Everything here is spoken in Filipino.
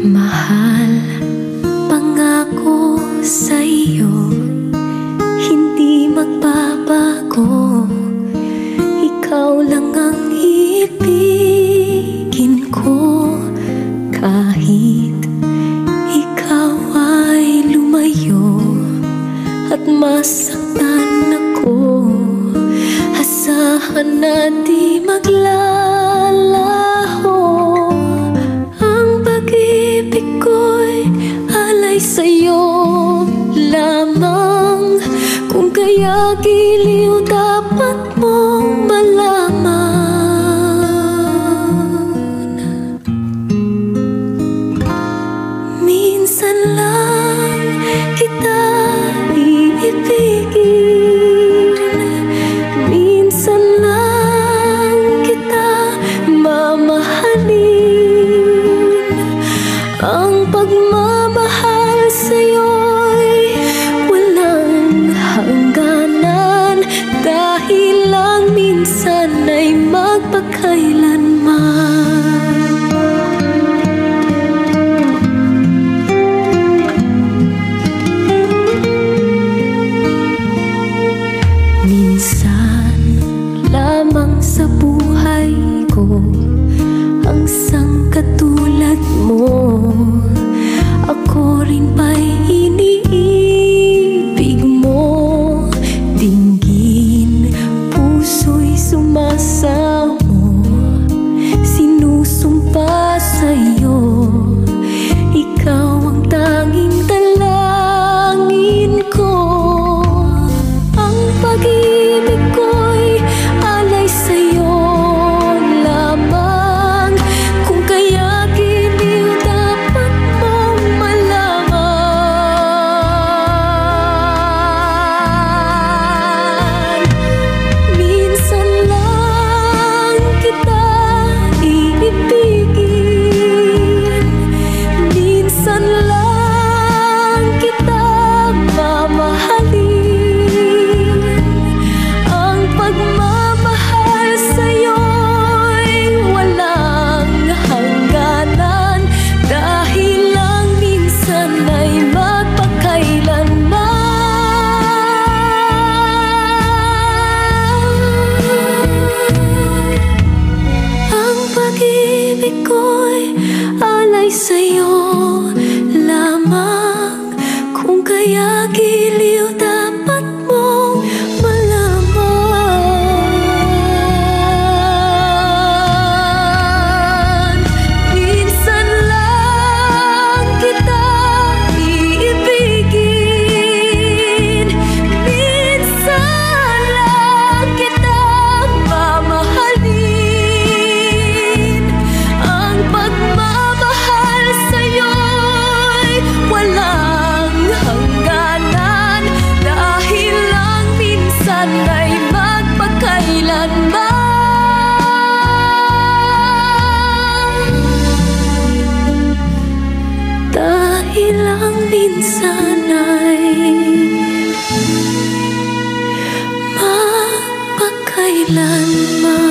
Mahal, pangako sa'yo, hindi magbabago. Ikaw lang ang ibigin ko. Kahit ikaw ay lumayo at masaktan ako, asahan na di maglalaho. Ang pag-ibig ko'y alay sa'yo lamang. Kung kaya giliw dapat mong malaman. Minsan lang kita iibigin, minsan lang kita mamahalin. Ang pagmamahal sa'yo'y walang hangganan, dahil lang minsan ay magpakailanman. Minsan lamang sa buhay ko ang isang katulad mo. Ako rin ba'y iniibig mo? Dinggin, puso'y sumasamo, sinusumpa sa'yo. Ikaw ang tanging dalangin ko. Ang pag-ibig ko'y alay sa'yo lamang. Kung kaya giliw dapat mong malaman. Minsan lang kita iibigin, minsan lang kita mamahalin. Ang pagmamahal sa'yo'y walang hangganan, dahil lang minsan ay magpakailanman. Ang pag-ibig ko'y alay sa'yo lamang. Kung kaya giliw dapat mong malaman. Minsan lang kita iibigin, minsan lang kita mamahalin. Ang pagmamahal sa'yo'y walang hangganan, dahil lang minsan ay magpakailanman. Dahil lang minsan ay magpakailanman.